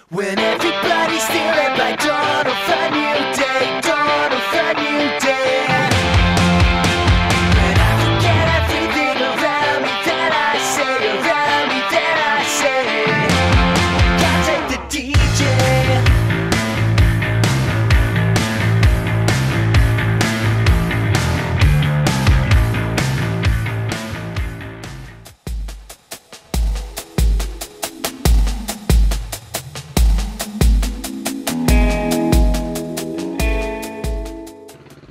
When everybody's stealing by dawn of a new day, dawn of a new day. When I forget everything around me that I say, around me that I say, can't take the DJ.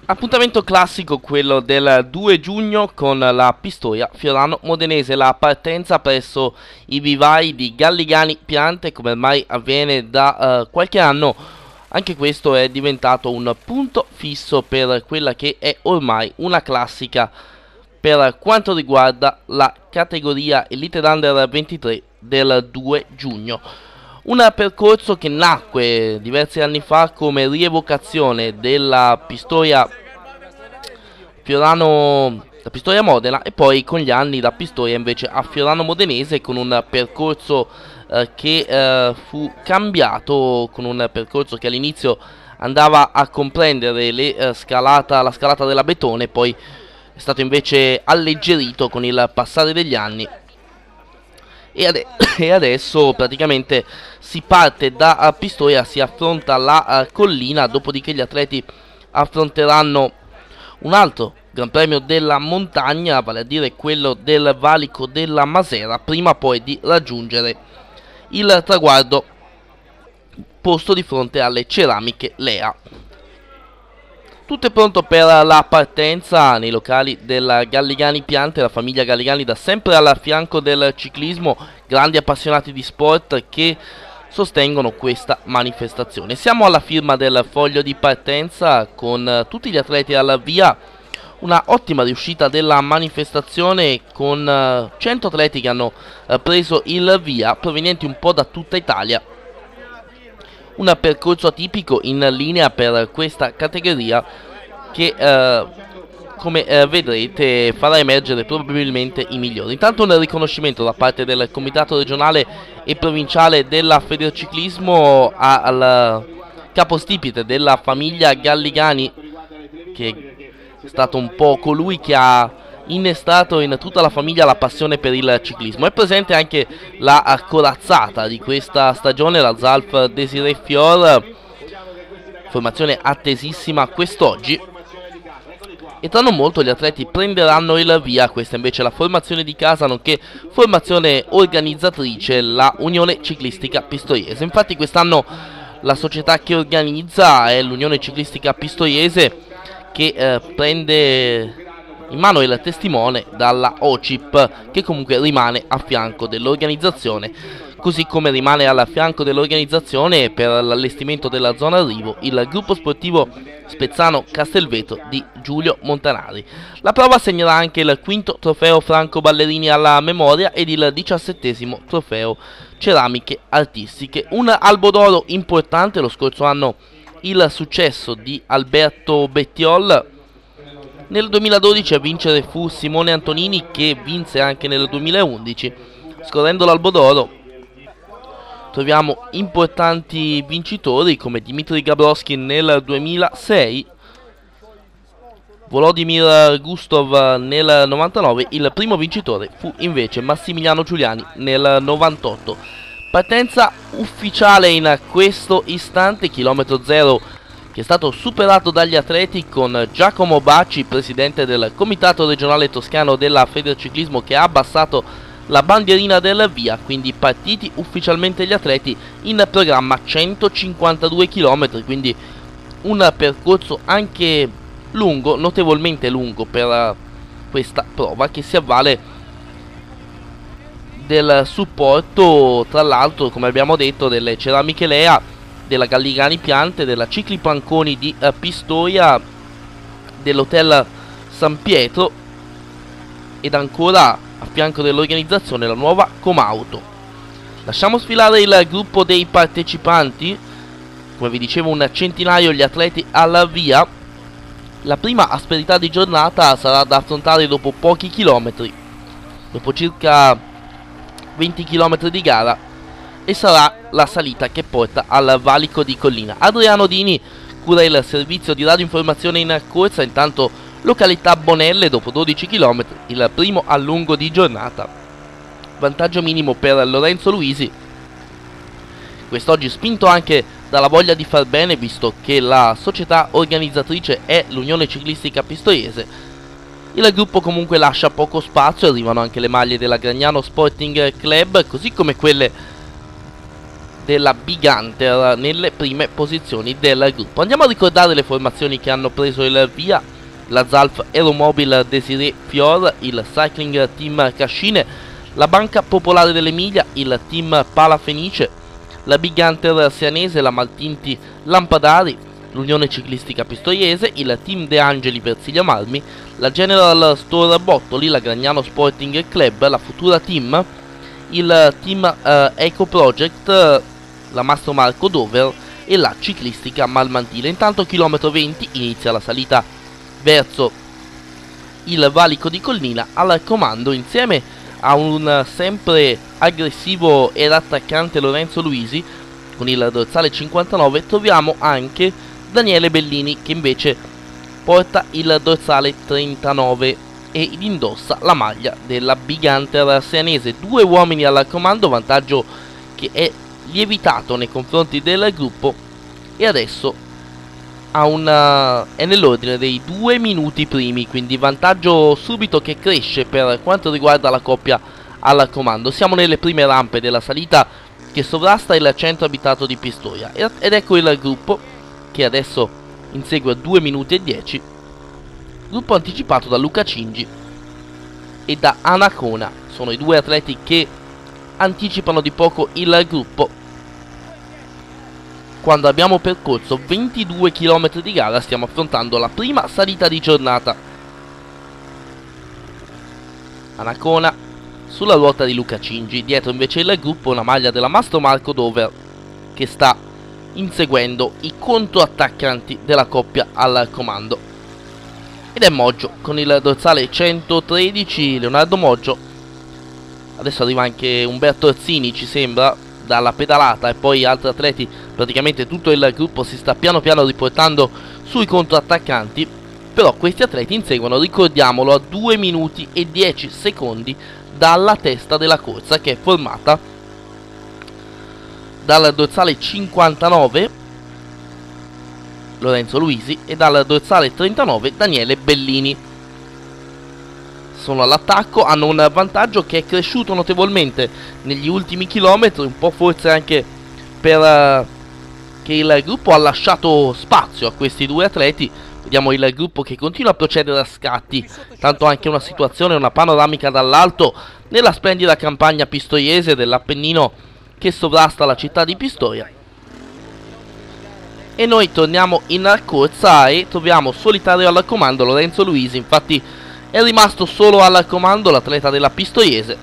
Appuntamento classico quello del 2 giugno con la Pistoia Fiorano Modenese, la partenza presso i vivai di Galligani Piante, come ormai avviene da qualche anno. Anche questo è diventato un punto fisso per quella che è ormai una classica per quanto riguarda la categoria Elite Under 23 del 2 giugno. Un percorso che nacque diversi anni fa come rievocazione della Pistoia Fiorano, la Pistoia Modena, e poi con gli anni da Pistoia invece a Fiorano Modenese, con un percorso che fu cambiato, con un percorso che all'inizio andava a comprendere la scalata della Betone, poi è stato invece alleggerito con il passare degli anni. E adesso praticamente si parte da Pistoia, si affronta la collina, dopodiché gli atleti affronteranno un altro Gran Premio della montagna, vale a dire quello del valico della Masera, prima poi di raggiungere il traguardo posto di fronte alle ceramiche Lea. Tutto è pronto per la partenza nei locali della Galligani Piante, la famiglia Galligani da sempre al fianco del ciclismo, grandi appassionati di sport che sostengono questa manifestazione. Siamo alla firma del foglio di partenza con tutti gli atleti al via, una ottima riuscita della manifestazione con 100 atleti che hanno preso il via, provenienti un po' da tutta Italia. Un percorso atipico in linea per questa categoria che come vedrete farà emergere probabilmente i migliori. Intanto un riconoscimento da parte del comitato regionale e provinciale della Federciclismo al capostipite della famiglia Galligani, che è stato un po' colui che ha innestato in tutta la famiglia la passione per il ciclismo. È presente anche la corazzata di questa stagione, la Zalf Desiree Fior, formazione attesissima quest'oggi, e tra non molto gli atleti prenderanno il via. Questa invece è la formazione di casa, nonché formazione organizzatrice, la Unione Ciclistica Pistoiese. Infatti quest'anno la società che organizza è l'Unione Ciclistica Pistoiese, che prende in mano il testimone dalla OCIP, che comunque rimane a fianco dell'organizzazione, così come rimane al fianco dell'organizzazione per l'allestimento della zona arrivo il gruppo sportivo Spezzano Castelvetro di Giulio Montanari. La prova segnerà anche il 5° trofeo Franco Ballerini alla memoria ed il 17° trofeo Ceramiche Artistiche. Un albo d'oro importante lo scorso anno il successo di Alberto Bettiol. Nel 2012 a vincere fu Simone Antonini, che vinse anche nel 2011. Scorrendo l'albo d'oro troviamo importanti vincitori come Dmitry Gabrowski nel 2006, Volodymyr Gustov nel 99, il primo vincitore fu invece Massimiliano Giuliani nel 98. Partenza ufficiale in questo istante, chilometro zero che è stato superato dagli atleti, con Giacomo Bacci, presidente del comitato regionale toscano della Federciclismo, che ha abbassato la bandierina del via. Quindi partiti ufficialmente gli atleti, in programma 152 km, quindi un percorso anche lungo, notevolmente lungo per questa prova, che si avvale del supporto, tra l'altro, come abbiamo detto, delle ceramiche Lea, della Galligani Piante, della Cicli Panconi di Pistoia, dell'Hotel San Pietro, ed ancora a fianco dell'organizzazione la nuova Comauto. Lasciamo sfilare il gruppo dei partecipanti, come vi dicevo un centinaio gli atleti alla via. La prima asperità di giornata sarà da affrontare dopo pochi chilometri, dopo circa 20 km di gara. e sarà la salita che porta al valico di Collina. Adriano Dini cura il servizio di radioinformazione in corsa, intanto località Bonelle dopo 12 km, il primo allungo di giornata. Vantaggio minimo per Lorenzo Luisi, quest'oggi spinto anche dalla voglia di far bene, visto che la società organizzatrice è l'Unione Ciclistica Pistoiese. Il gruppo comunque lascia poco spazio, arrivano anche le maglie della Gragnano Sporting Club, così come quelle della Big Hunter nelle prime posizioni del gruppo. Andiamo a ricordare le formazioni che hanno preso il via: la Zalf Aeromobil Desiree Fior, il Cycling Team Cascine, la Banca Popolare dell'Emilia, il Team Pala Fenice, la Big Hunter Sianese, la Maltinti Lampadari, l'Unione Ciclistica Pistoiese, il Team De Angeli Versilia Marmi, la General Store Bottoli, la Gragnano Sporting Club, la Futura Team, il Team Eco Project, la Mastro Marco Dover e la Ciclistica Malmantile. Intanto chilometro 20 inizia la salita verso il valico di Collina. Al comando, insieme a un sempre aggressivo ed attaccante Lorenzo Luisi con il dorsale 59, troviamo anche Daniele Bellini, che invece porta il dorsale 39 e indossa la maglia della Big Hunter Sianese. Due uomini al comando, vantaggio che è lievitato nei confronti del gruppo e adesso è nell'ordine dei 2 minuti primi, quindi vantaggio subito che cresce per quanto riguarda la coppia al comando. Siamo nelle prime rampe della salita che sovrasta il centro abitato di Pistoia ed ecco il gruppo che adesso insegue a 2 minuti e 10, gruppo anticipato da Luca Cingi e da Anacona. Sono i due atleti che anticipano di poco il gruppo. Quando abbiamo percorso 22 km di gara stiamo affrontando la prima salita di giornata. Anacona sulla ruota di Luca Cingi, dietro invece il gruppo una maglia della Mastro Marco Dover che sta inseguendo i controattaccanti della coppia al comando. Ed è Moggio con il dorsale 113, Leonardo Moggio. Adesso arriva anche Umberto Orsini, ci sembra, dalla pedalata, e poi altri atleti. Praticamente tutto il gruppo si sta piano piano riportando sui controattaccanti, però questi atleti inseguono, ricordiamolo, a 2 minuti e 10 secondi dalla testa della corsa, che è formata dal dorsale 59 Lorenzo Luisi e dal dorsale 39 Daniele Bellini. Sono all'attacco, hanno un vantaggio che è cresciuto notevolmente negli ultimi chilometri, un po' forse anche per che il gruppo ha lasciato spazio a questi due atleti. Vediamo il gruppo che continua a procedere a scatti, tanto anche una situazione, una panoramica dall'alto nella splendida campagna pistoiese dell'Appennino che sovrasta la città di Pistoia. E noi torniamo in corsa e troviamo solitario al comando Lorenzo Luisi. Infatti è rimasto solo al comando l'atleta della Pistoiese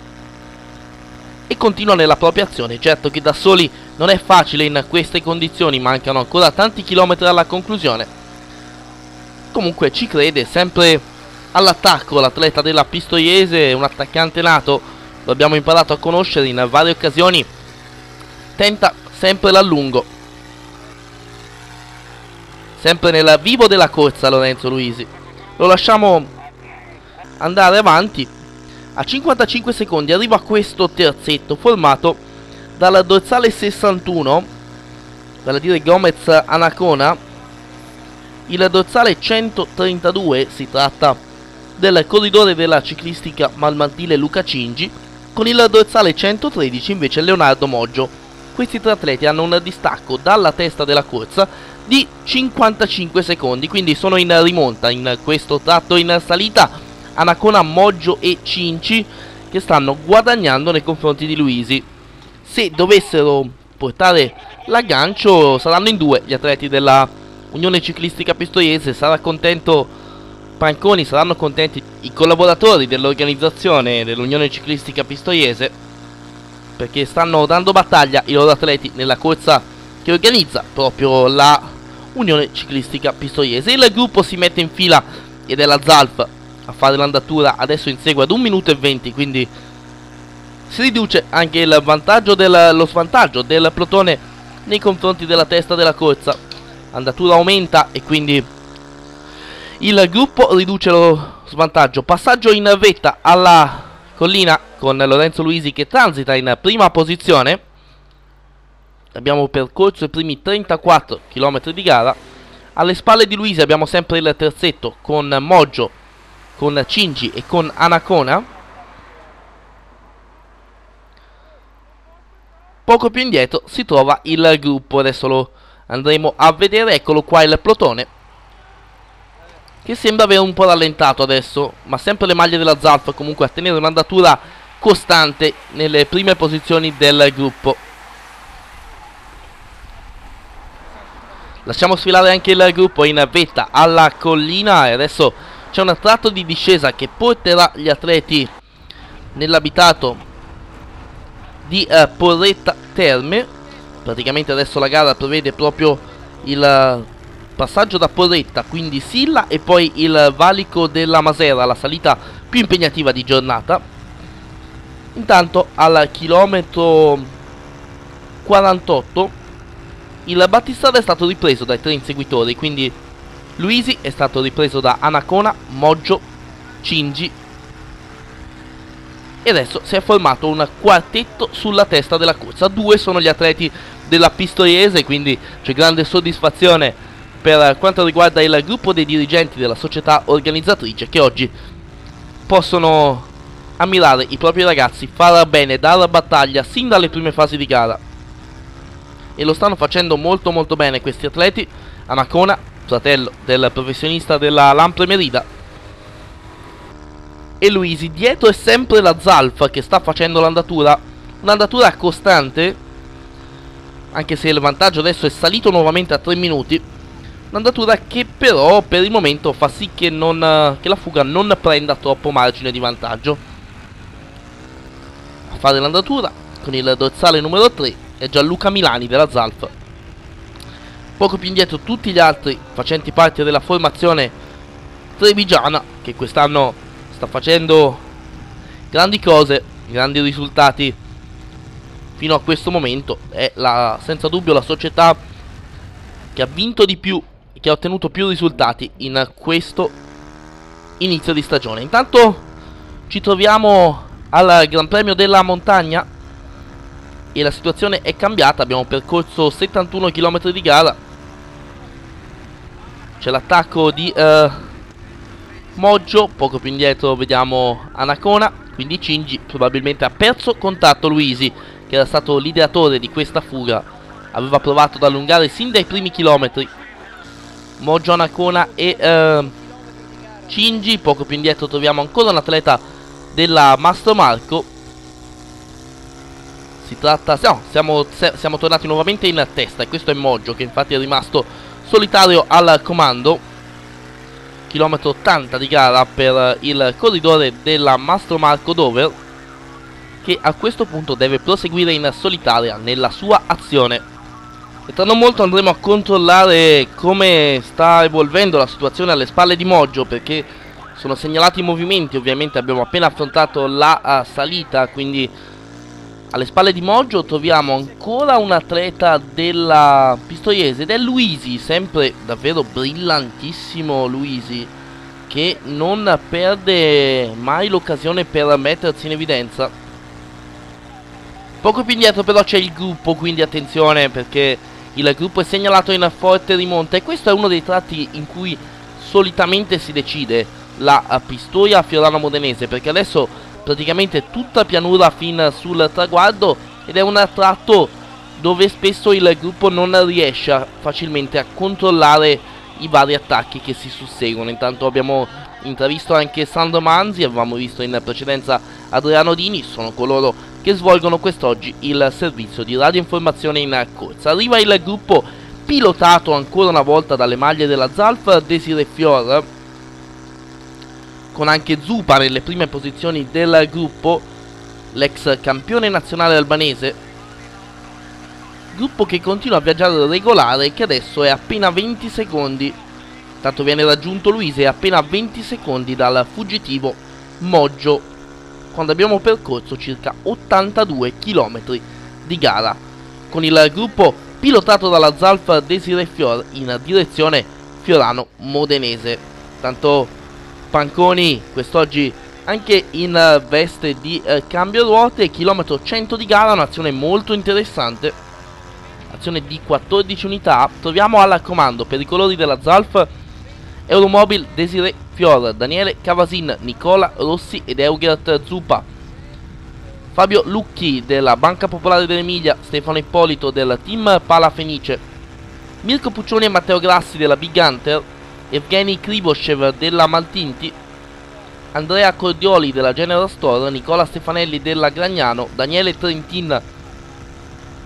e continua nella propria azione. Certo che da soli non è facile in queste condizioni, mancano ancora tanti chilometri alla conclusione. Comunque ci crede, sempre all'attacco l'atleta della Pistoiese, un attaccante nato, lo abbiamo imparato a conoscere in varie occasioni, tenta sempre l'allungo, sempre nel vivo della corsa Lorenzo Luisi. Lo lasciamo andare avanti. A 55 secondi arriva questo terzetto formato dal dorsale 61, vale a dire Gomez Anacona, il dorsale 132, si tratta del corridore della ciclistica malmantile Luca Cingi, con il dorsale 113 invece Leonardo Moggio. Questi tre atleti hanno un distacco dalla testa della corsa di 55 secondi, quindi sono in rimonta in questo tratto in salita. Anacona, Moggio e Cinci che stanno guadagnando nei confronti di Luisi. Se dovessero portare l'aggancio saranno in due gli atleti della Unione Ciclistica Pistoiese. Sarà contento Panconi, saranno contenti i collaboratori dell'organizzazione dell'Unione Ciclistica Pistoiese, perché stanno dando battaglia i loro atleti nella corsa che organizza proprio la Unione Ciclistica Pistoiese. Il gruppo si mette in fila ed è la Zalf a fare l'andatura, adesso insegue ad 1 minuto e 20, quindi Si riduce anche lo svantaggio del plotone nei confronti della testa della corsa. L'andatura aumenta e quindi il gruppo riduce lo svantaggio. Passaggio in vetta alla collina con Lorenzo Luisi che transita in prima posizione. Abbiamo percorso i primi 34 km di gara. Alle spalle di Luisi abbiamo sempre il terzetto con Moggio, con Cingi e con Anacona. Poco più indietro si trova il gruppo, adesso lo andremo a vedere. Eccolo qua il plotone, che sembra avere un po' rallentato adesso, ma sempre le maglie della Zalf comunque a tenere un'andatura costante nelle prime posizioni del gruppo. Lasciamo sfilare anche il gruppo in vetta alla collina e adesso c'è un tratto di discesa che porterà gli atleti nell'abitato di Porretta Terme. Praticamente adesso la gara prevede proprio il passaggio da Porretta, quindi Silla e poi il valico della Masera, la salita più impegnativa di giornata. Intanto al chilometro 48 il battistrada è stato ripreso dai 3 inseguitori, quindi Luisi è stato ripreso da Anacona, Moggio, Cingi e adesso si è formato un quartetto sulla testa della corsa. 2 sono gli atleti della Pistoiese, quindi c'è grande soddisfazione per quanto riguarda il gruppo dei dirigenti della società organizzatrice, che oggi possono ammirare i propri ragazzi far bene, dare battaglia sin dalle prime fasi di gara, e lo stanno facendo molto molto bene questi atleti. Anacona, fratello del professionista della Lampre Merida, e Luisi. Dietro è sempre la Zalf che sta facendo l'andatura, un'andatura costante, anche se il vantaggio adesso è salito nuovamente a 3 minuti. Un'andatura che però per il momento fa sì che la fuga non prenda troppo margine di vantaggio. A fare l'andatura con il dorsale numero 3 è Gianluca Milani della Zalf. Poco più indietro tutti gli altri facenti parte della formazione trevigiana, che quest'anno sta facendo grandi cose, grandi risultati fino a questo momento. È senza dubbio la società che ha vinto di più, che ha ottenuto più risultati in questo inizio di stagione. Intanto ci troviamo al Gran Premio della Montagna e la situazione è cambiata. Abbiamo percorso 71 km di gara. C'è l'attacco di Moggio, poco più indietro vediamo Anacona, quindi Cingi probabilmente ha perso contatto. Luisi, che era stato l'ideatore di questa fuga, aveva provato ad allungare sin dai primi chilometri. Moggio, Anacona e Cingi. Poco più indietro troviamo ancora un atleta della Mastro Marco. Si tratta, no, siamo tornati nuovamente in testa, e questo è Moggio, che infatti è rimasto solitario al comando. Chilometro 80 di gara per il corridore della Mastro Marco Dover, che a questo punto deve proseguire in solitaria nella sua azione. E tra non molto andremo a controllare come sta evolvendo la situazione alle spalle di Moggio, perché sono segnalati i movimenti. Ovviamente abbiamo appena affrontato la salita, quindi alle spalle di Moggio troviamo ancora un atleta della Pistoiese ed è Luisi, sempre davvero brillantissimo Luisi, che non perde mai l'occasione per mettersi in evidenza. Poco più indietro però c'è il gruppo, quindi attenzione, perché il gruppo è segnalato in forte rimonta, e questo è uno dei tratti in cui solitamente si decide la Pistoia Fiorano Modenese, perché adesso praticamente tutta pianura fin sul traguardo, ed è un tratto dove spesso il gruppo non riesce facilmente a controllare i vari attacchi che si susseguono. Intanto abbiamo intravisto anche Sandro Manzi, avevamo visto in precedenza Adriano Dini, sono coloro che svolgono quest'oggi il servizio di radioinformazione in corsa. Arriva il gruppo pilotato ancora una volta dalle maglie della Zalf, Desiree Fior, con anche Zupa nelle prime posizioni del gruppo, l'ex campione nazionale albanese. Gruppo che continua a viaggiare regolare e che adesso è appena 20 secondi. Tanto viene raggiunto Luisi, è appena 20 secondi dal fuggitivo Moggio. quando abbiamo percorso circa 82 km di gara, con il gruppo pilotato dalla Zalf Desiree Fior in direzione Fiorano Modenese. Tanto Panconi quest'oggi anche in veste di cambio ruote. Chilometro 100 di gara, un'azione molto interessante, azione di 14 unità. Troviamo al comando per i colori della Zalf Euromobil Desiree Fior, Daniele Cavasin, Nicola Rossi ed Eugert Zupa. Fabio Lucchi della Banca Popolare dell'Emilia, Stefano Ippolito del team Pala Fenice, Mirko Puccioni e Matteo Grassi della Big Hunter, Evgeny Krivoshev della Maltinti, Andrea Cordioli della General Store, Nicola Stefanelli della Gragnano, Daniele Trentin,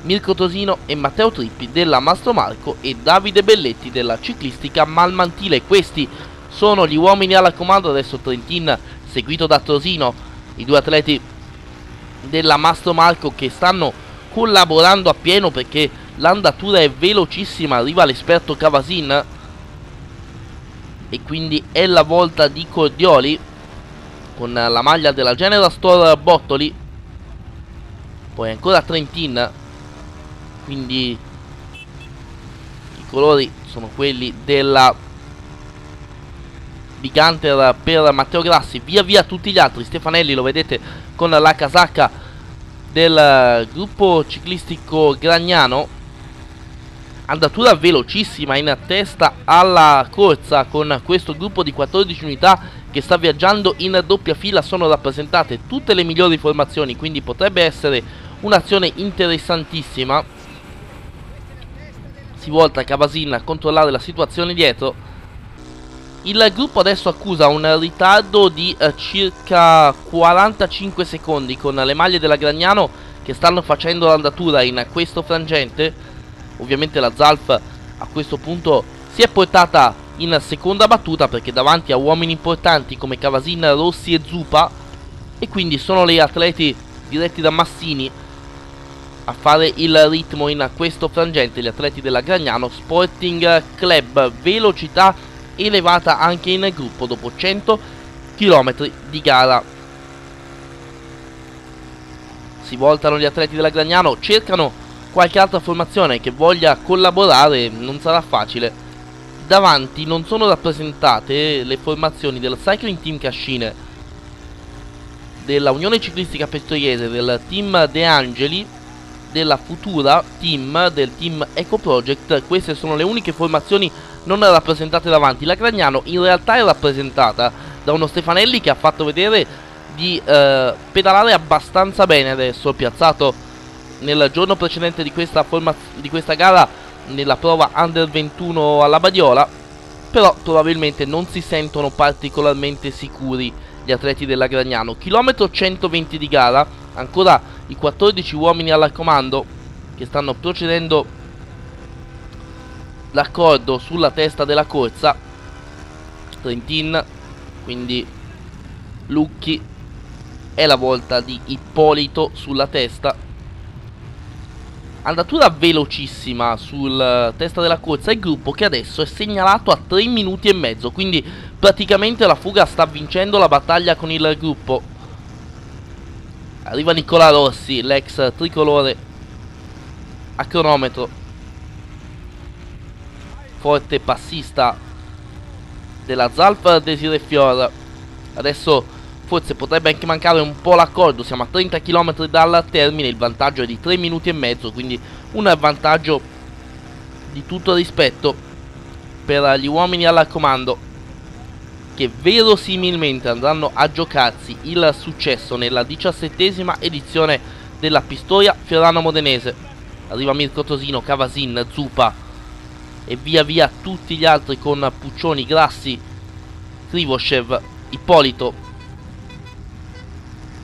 Mirko Tosino e Matteo Trippi della Mastro Marco e Davide Belletti della Ciclistica Malmantile. Questi sono gli uomini alla comando. Adesso Trentin seguito da Tosino, i due atleti della Mastro Marco che stanno collaborando appieno perché l'andatura è velocissima. Arriva l'esperto Cavasin e quindi è la volta di Cordioli con la maglia della General Store Bottoli, poi ancora Trentin, quindi i colori sono quelli della Big Hunter per Matteo Grassi. Via via tutti gli altri. Stefanelli lo vedete con la casacca del gruppo ciclistico Gragnano, andatura velocissima in testa alla corsa con questo gruppo di 14 unità che sta viaggiando in doppia fila. Sono rappresentate tutte le migliori formazioni, quindi potrebbe essere un'azione interessantissima. Si volta Cavasin a controllare la situazione dietro. Il gruppo adesso accusa un ritardo di circa 45 secondi con le maglie della Gragnano che stanno facendo l'andatura in questo frangente. Ovviamente la Zalf a questo punto si è portata in seconda battuta perché davanti a uomini importanti come Cavasin, Rossi e Zupa, e quindi sono gli atleti diretti da Massini a fare il ritmo in questo frangente, gli atleti della Gragnano Sporting Club. Velocità elevata anche in gruppo dopo 100 km di gara. Si voltano gli atleti della Gragnano, cercano qualche altra formazione che voglia collaborare, non sarà facile. Davanti non sono rappresentate le formazioni del Cycling Team Cascine, della Unione Ciclistica Pistoiese, del team De Angeli, della Futura Team, del team Eco Project. Queste sono le uniche formazioni non rappresentate davanti. La Gragnano in realtà è rappresentata da uno Stefanelli che ha fatto vedere di pedalare abbastanza bene adesso, piazzato nel giorno precedente di questa gara nella prova Under 21 alla Badiola, però probabilmente non si sentono particolarmente sicuri gli atleti della Gragnano. Chilometro 120 di gara, ancora i 14 uomini alla comando che stanno procedendo d'accordo sulla testa della corsa. Trentin, quindi Lucchi, è la volta di Ippolito sulla testa. Andatura velocissima sul testa della corsa, il gruppo che adesso è segnalato a 3 minuti e mezzo, quindi praticamente la fuga sta vincendo la battaglia con il gruppo. Arriva Nicola Rossi, l'ex tricolore, a cronometro, forte passista della Zalf Desiree Fior. Adesso forse potrebbe anche mancare un po' l'accordo, siamo a 30 km dal termine, il vantaggio è di 3 minuti e mezzo, quindi un vantaggio di tutto rispetto per gli uomini alla comando che verosimilmente andranno a giocarsi il successo nella 17ª edizione della Pistoia Fiorano Modenese. Arriva Mirko Tosino, Cavasin, Zupa e via via tutti gli altri con Puccioni, Grassi, Krivoshev, Ippolito,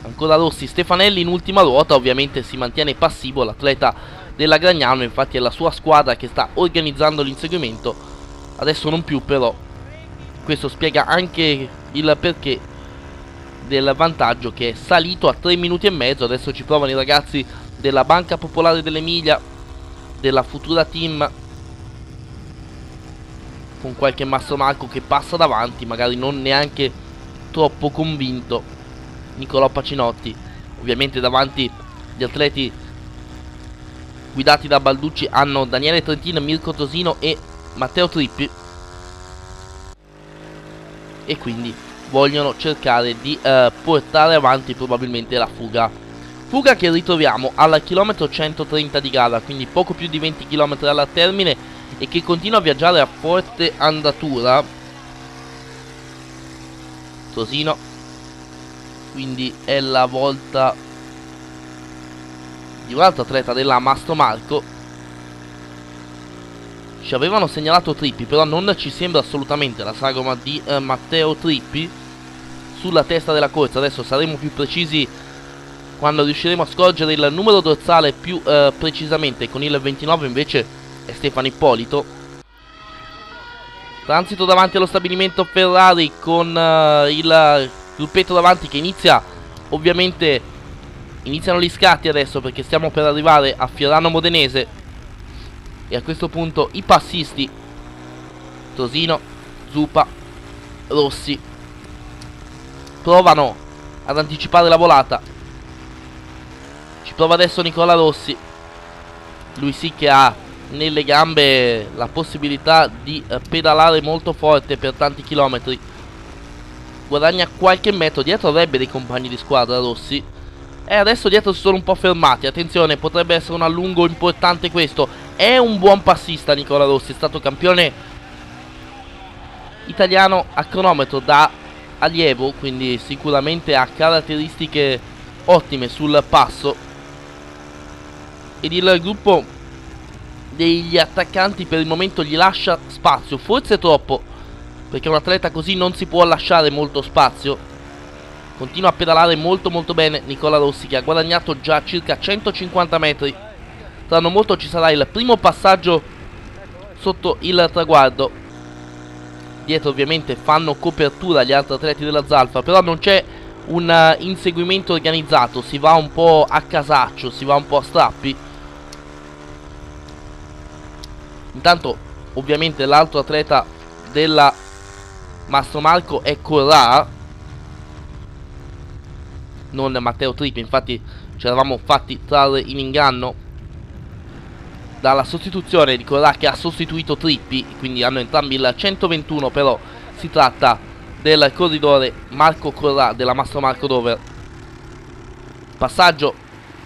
ancora Rossi, Stefanelli in ultima ruota. Ovviamente si mantiene passivo l'atleta della Gragnano, infatti è la sua squadra che sta organizzando l'inseguimento, adesso non più, però questo spiega anche il perché del vantaggio che è salito a 3 minuti e mezzo. Adesso ci provano i ragazzi della Banca Popolare dell'Emilia, della Futura Team, con qualche Mastro Marco che passa davanti, magari non neanche troppo convinto Nicolò Pacinotti. Ovviamente davanti gli atleti guidati da Balducci hanno Daniele Trentin, Mirko Tosino e Matteo Trippi, e quindi vogliono cercare di portare avanti probabilmente la fuga che ritroviamo al chilometro 130 di gara, quindi poco più di 20 km al termine, e che continua a viaggiare a forte andatura. Tosino, quindi è la volta di un altro atleta della Mastro Marco. Ci avevano segnalato Trippi, però non ci sembra assolutamente la sagoma di Matteo Trippi sulla testa della corsa. Adesso saremo più precisi quando riusciremo a scorgere il numero dorsale più precisamente. Con il 29 invece è Stefano Ippolito. Transito davanti allo stabilimento Ferrari con il gruppetto davanti che inizia, ovviamente iniziano gli scatti adesso perché stiamo per arrivare a Fiorano Modenese. E a questo punto i passisti Tosino, Zupa, Rossi provano ad anticipare la volata. Ci prova adesso Nicola Rossi. Lui sì che ha nelle gambe la possibilità di pedalare molto forte per tanti chilometri. Guadagna qualche metro. Dietro avrebbe dei compagni di squadra Rossi. E adesso dietro si sono un po' fermati. Attenzione, potrebbe essere un allungo importante questo. È un buon passista Nicola Rossi, è stato campione italiano a cronometro da allievo, quindi sicuramente ha caratteristiche ottime sul passo. Ed il gruppo degli attaccanti per il momento gli lascia spazio, forse troppo, perché un atleta così non si può lasciare molto spazio. Continua a pedalare molto bene Nicola Rossi, che ha guadagnato già circa 150 metri. Tra non molto ci sarà il primo passaggio sotto il traguardo. Dietro ovviamente fanno copertura gli altri atleti della Zalfa, però non c'è un inseguimento organizzato, si va un po' a casaccio, si va un po' a strappi. Intanto ovviamente l'altro atleta della Mastro Marco è Corrà, non Matteo Trippi. Infatti ci eravamo fatti trarre in inganno dalla sostituzione di Corrà, che ha sostituito Trippi, quindi hanno entrambi il 121, però si tratta del corridore Marco Corrà della Mastro Marco Dover. Passaggio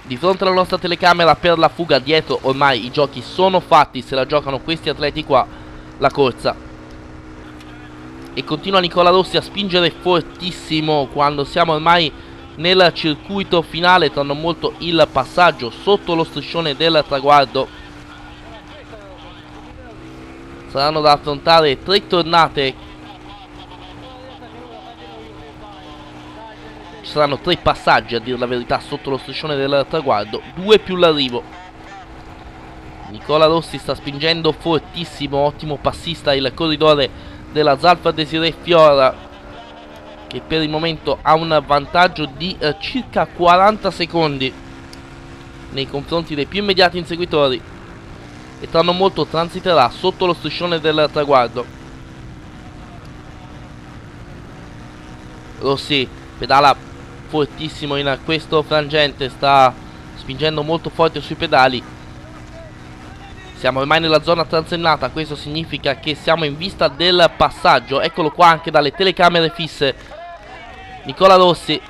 di fronte alla nostra telecamera per la fuga. Dietro ormai i giochi sono fatti, se la giocano questi atleti qua la corsa. E continua Nicola Rossi a spingere fortissimo quando siamo ormai nel circuito finale. Tra non molto il passaggio sotto lo striscione del traguardo. Saranno da affrontare 3 tornate. Ci saranno 3 passaggi, a dire la verità, sotto lo striscione del traguardo, 2 più l'arrivo. Nicola Rossi sta spingendo fortissimo, ottimo passista il corridore della Zalfa Desiré Fiora, che per il momento ha un vantaggio di circa 40 secondi nei confronti dei più immediati inseguitori, e tra non molto transiterà sotto lo striscione del traguardo. Rossi pedala fortissimo in questo frangente, sta spingendo molto forte sui pedali. Siamo ormai nella zona transennata, questo significa che siamo in vista del passaggio. Eccolo qua anche dalle telecamere fisse. Nicola Rossi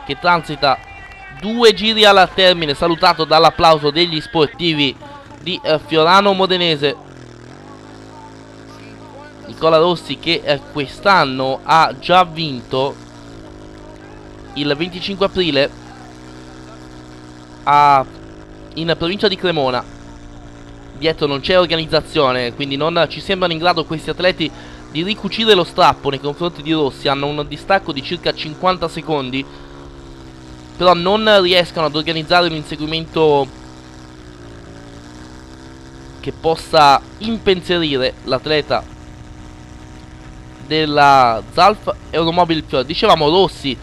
che transita 2 giri al termine, salutato dall'applauso degli sportivi di Fiorano Modenese. Nicola Rossi che quest'anno ha già vinto il 25 aprile in provincia di Cremona. Dietro non c'è organizzazione, quindi non ci sembrano in grado questi atleti di ricucire lo strappo nei confronti di Rossi. Hanno un distacco di circa 50 secondi, però non riescono ad organizzare un inseguimento che possa impensierire l'atleta della Zalf Euromobile Fiora. Dicevamo, Rossi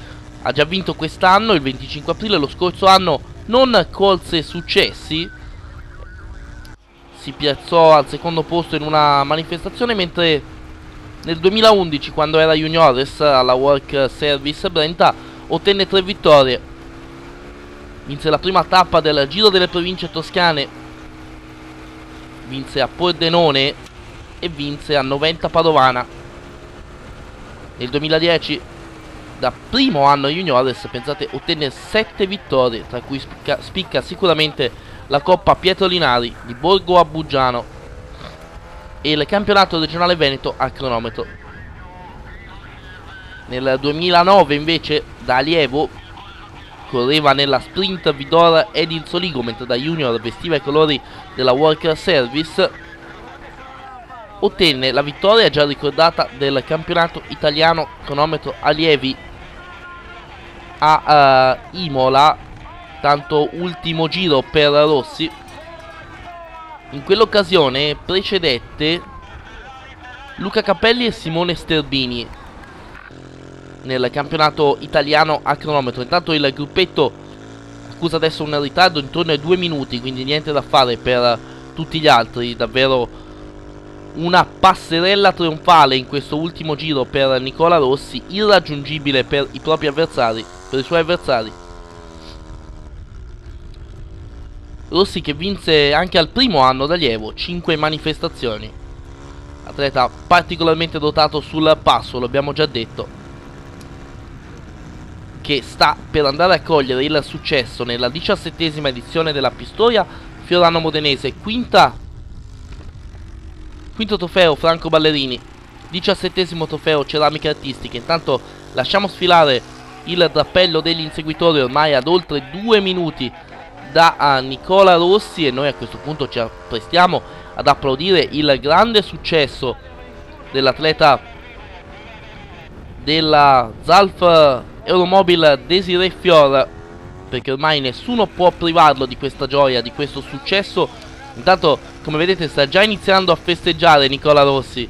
ha già vinto quest'anno, il 25 aprile. Lo scorso anno non colse successi, si piazzò al secondo posto in una manifestazione, mentre nel 2011, quando era juniores alla Work Service Brenta, ottenne 3 vittorie. Vinse la prima tappa del Giro delle Province Toscane, vinse a Pordenone e vinse a Noventa Padovana. Nel 2010, da primo anno juniores, pensate, ottenne 7 vittorie, tra cui spicca sicuramente la Coppa Pietro Linari di Borgo Abbugiano e il campionato regionale Veneto a cronometro. Nel 2009 invece, da allievo, correva nella Sprint Vidor Edil Soligo, mentre da junior vestiva i colori della Worker Service. Ottenne la vittoria già ricordata del campionato italiano cronometro allievi a Imola, tanto ultimo giro per Rossi. In quell'occasione precedette Luca Cappelli e Simone Sterbini nel campionato italiano a cronometro. Intanto il gruppetto accusa adesso un ritardo intorno ai 2 minuti, quindi niente da fare per tutti gli altri. Davvero una passerella trionfale in questo ultimo giro per Nicola Rossi, irraggiungibile per i propri avversari, per i suoi avversari. Rossi che vinse anche al primo anno d'allievo 5 manifestazioni. Atleta particolarmente dotato sul passo, lo abbiamo già detto, che sta per andare a cogliere il successo nella 17ª edizione della Pistoia Fiorano Modenese. Quinto trofeo Franco Ballerini, 17° trofeo Ceramiche Artistiche. Intanto lasciamo sfilare il drappello degli inseguitori ormai ad oltre 2 minuti da Nicola Rossi, e noi a questo punto ci apprestiamo ad applaudire il grande successo dell'atleta della Zalf Euromobile Desiré Fior, perché ormai nessuno può privarlo di questa gioia, di questo successo. Intanto, come vedete, sta già iniziando a festeggiare Nicola Rossi,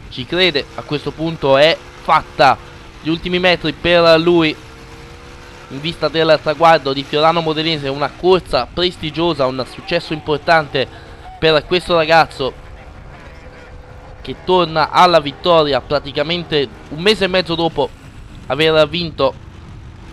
ci crede, a questo punto è fatta. Gli ultimi metri per lui in vista del traguardo di Fiorano Modenese, una corsa prestigiosa, un successo importante per questo ragazzo che torna alla vittoria praticamente un mese e mezzo dopo aver vinto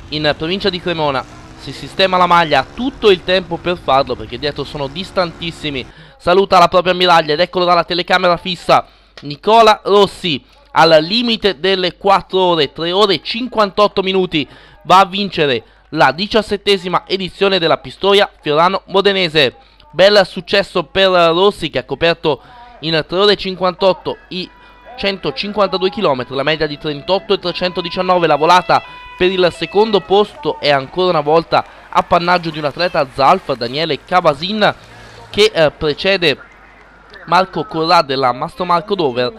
in provincia di Cremona. Si sistema la maglia, ha tutto il tempo per farlo perché dietro sono distantissimi. Saluta la propria ammiraglia ed eccolo dalla telecamera fissa Nicola Rossi al limite delle 4 ore, 3 ore e 58 minuti. Va a vincere la 17ª edizione della Pistoia Fiorano Modenese. Bel successo per Rossi, che ha coperto in 3 ore e 58 i 152 km, la media di 38 e 319. La volata per il secondo posto è ancora una volta appannaggio di un atleta Zalf, Daniele Cavasin, che precede Marco Corrà della Mastro Marco Dover,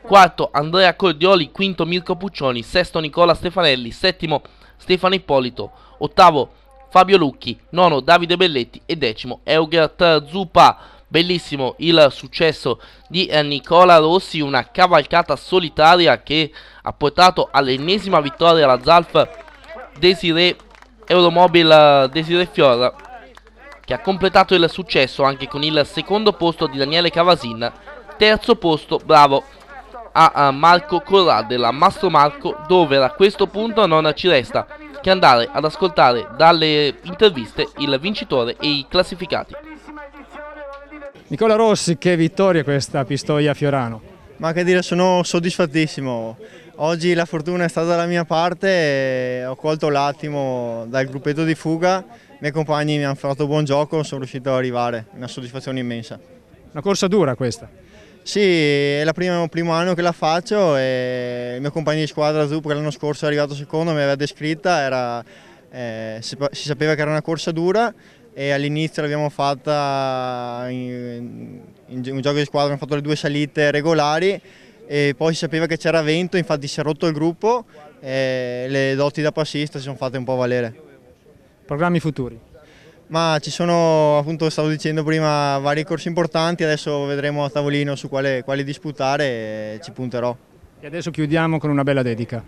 quarto Andrea Cordioli, quinto Mirko Puccioni, sesto Nicola Stefanelli, settimo Stefano Ippolito, ottavo Fabio Lucchi, nono Davide Belletti e decimo Eugert Zupa. Bellissimo il successo di Nicola Rossi, una cavalcata solitaria che ha portato all'ennesima vittoria la Zalf Desiré Euromobile Desiré Fior, che ha completato il successo anche con il secondo posto di Daniele Cavasin. Terzo posto, bravo a Marco Corrà della Mastro Marco Dover. A questo punto non ci resta che andare ad ascoltare dalle interviste il vincitore e i classificati. Nicola Rossi, che vittoria questa Pistoia Fiorano. Ma che dire, sono soddisfattissimo. Oggi la fortuna è stata dalla mia parte e ho colto l'attimo dal gruppetto di fuga. I miei compagni mi hanno fatto buon gioco, sono riuscito ad arrivare, una soddisfazione immensa. Una corsa dura questa? Sì, è il primo anno che la faccio e il mio compagno di squadra Zup, che l'anno scorso è arrivato secondo, mi aveva descritta, si sapeva che era una corsa dura. E all'inizio l'abbiamo fatta in un gioco di squadra, abbiamo fatto le 2 salite regolari e poi si sapeva che c'era vento, infatti si è rotto il gruppo e le doti da passista si sono fatte un po' valere. Programmi futuri? Ma ci sono, appunto stavo dicendo prima, vari corsi importanti, adesso vedremo a tavolino su quali disputare e ci punterò. E adesso chiudiamo con una bella dedica.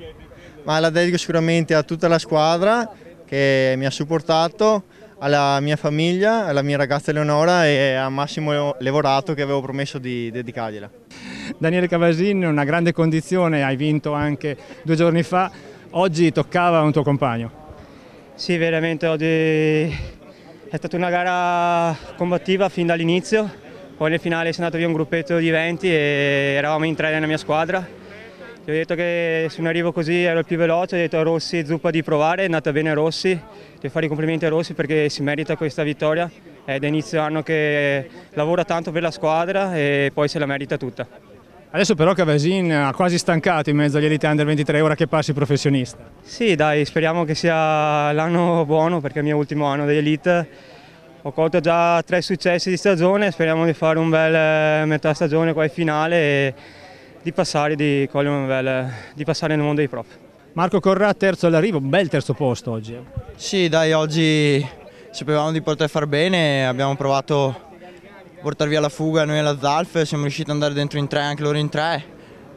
Ma la dedico sicuramente a tutta la squadra che mi ha supportato, alla mia famiglia, alla mia ragazza Eleonora e a Massimo Levorato, che avevo promesso di dedicargliela. Daniele Cavasin, una grande condizione, hai vinto anche 2 giorni fa. Oggi toccava un tuo compagno. Sì, veramente oggi è stata una gara combattiva fin dall'inizio, poi nel finale si è andato via un gruppetto di 20 e eravamo in 3 nella mia squadra. Gli ho detto che se non arrivo così ero il più veloce, ho detto a Rossi e Zuppa di provare, è andata bene Rossi, devo fare i complimenti a Rossi perché si merita questa vittoria, è da inizio anno che lavora tanto per la squadra e poi se la merita tutta. Adesso però Cavasin ha quasi stancato in mezzo agli Elite Under 23, ora che passi professionista. Sì dai, speriamo che sia l'anno buono perché è il mio ultimo anno degli Elite. Ho colto già 3 successi di stagione, speriamo di fare un bel metà stagione qua in finale e di passare nel mondo dei prof. Marco Corrà terzo all'arrivo, un bel terzo posto oggi. Sì dai, oggi sapevamo di poter far bene, abbiamo provato portare via la fuga noi alla Zalf, siamo riusciti ad andare dentro in 3, anche loro in 3.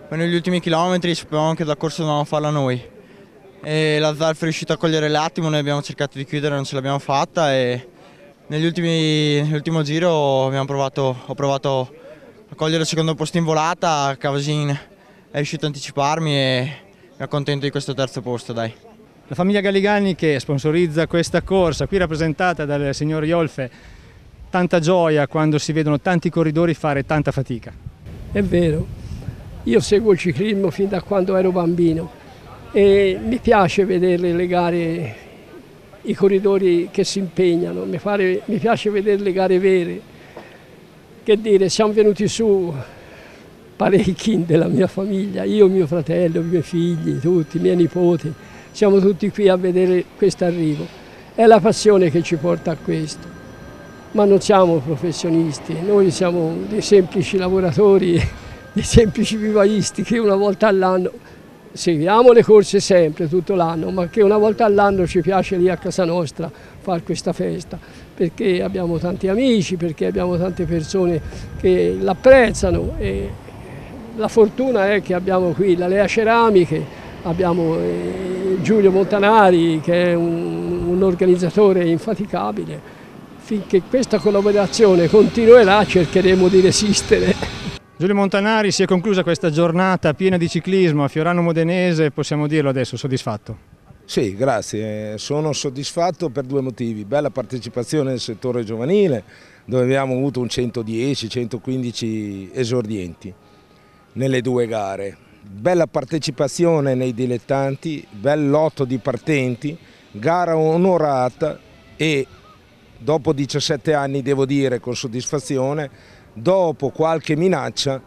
Poi negli ultimi chilometri sapevamo che la corsa dovevamo farla noi. E la Zalf è riuscita a cogliere l'attimo, noi abbiamo cercato di chiudere, non ce l'abbiamo fatta e nell'ultimo giro ho provato a cogliere il secondo posto in volata, Cavasin è riuscito a anticiparmi e mi accontento di questo terzo posto, dai. La famiglia Galligani che sponsorizza questa corsa, qui rappresentata dal signor Iolfe, tanta gioia quando si vedono tanti corridori fare tanta fatica. È vero, io seguo il ciclismo fin da quando ero bambino e mi piace vedere le gare, i corridori che si impegnano, mi piace vedere le gare vere. Che dire, siamo venuti su parecchi della mia famiglia, io, mio fratello, i miei figli, tutti, i miei nipoti, siamo tutti qui a vedere questo arrivo. È la passione che ci porta a questo. Ma non siamo professionisti, noi siamo dei semplici lavoratori, dei semplici vivaisti che una volta all'anno seguiamo le corse sempre, tutto l'anno, ma che una volta all'anno ci piace lì a casa nostra fare questa festa, perché abbiamo tanti amici, perché abbiamo tante persone che l'apprezzano e la fortuna è che abbiamo qui la Lea Ceramiche, abbiamo Giulio Montanari che è un organizzatore infaticabile. Finché questa collaborazione continuerà cercheremo di resistere. Giulio Montanari, si è conclusa questa giornata piena di ciclismo a Fiorano Modenese, possiamo dirlo adesso, soddisfatto? Sì, grazie, sono soddisfatto per 2 motivi. Bella partecipazione nel settore giovanile, dove abbiamo avuto un 110-115 esordienti nelle 2 gare. Bella partecipazione nei dilettanti, bel lotto di partenti, gara onorata e dopo 17 anni, devo dire con soddisfazione, dopo qualche minaccia,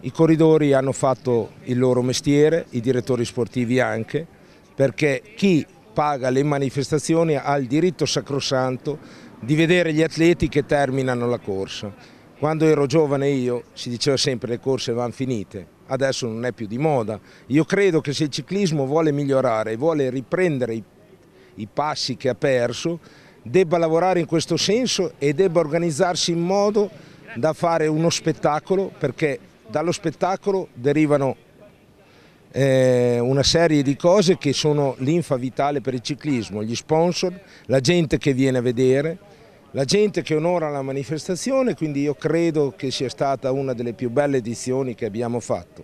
i corridori hanno fatto il loro mestiere, i direttori sportivi anche, perché chi paga le manifestazioni ha il diritto sacrosanto di vedere gli atleti che terminano la corsa. Quando ero giovane io si diceva sempre le corse vanno finite, adesso non è più di moda. Io credo che se il ciclismo vuole migliorare e vuole riprendere i passi che ha perso, debba lavorare in questo senso e debba organizzarsi in modo da fare uno spettacolo, perché dallo spettacolo derivano una serie di cose che sono l'infa vitale per il ciclismo, gli sponsor, la gente che viene a vedere, la gente che onora la manifestazione, quindi io credo che sia stata una delle più belle edizioni che abbiamo fatto,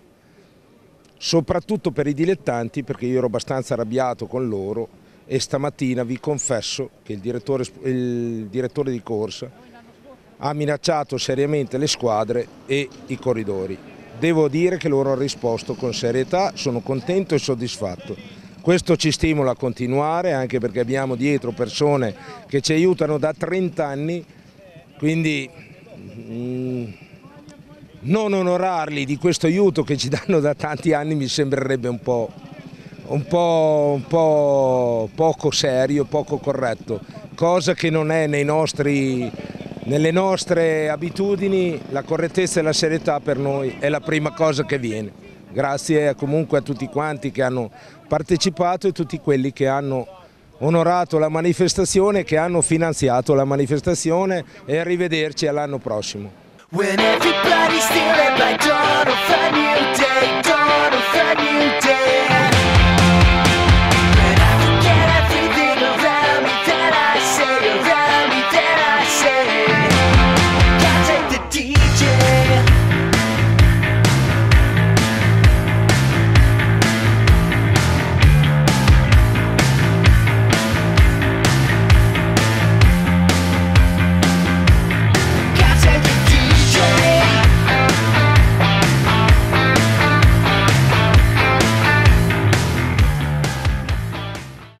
soprattutto per i dilettanti, perché io ero abbastanza arrabbiato con loro. E stamattina vi confesso che il direttore di corsa ha minacciato seriamente le squadre e i corridori. Devo dire che loro hanno risposto con serietà, sono contento e soddisfatto. Questo ci stimola a continuare, anche perché abbiamo dietro persone che ci aiutano da 30 anni, quindi non onorarli di questo aiuto che ci danno da tanti anni mi sembrerebbe un po' poco serio, poco corretto, cosa che non è nelle nostre abitudini. La correttezza e la serietà per noi è la prima cosa che viene. Grazie comunque a tutti quanti che hanno partecipato e tutti quelli che hanno onorato la manifestazione, che hanno finanziato la manifestazione, e arrivederci all'anno prossimo. When everybody's stealing by dawn of a new day, dawn of a new day.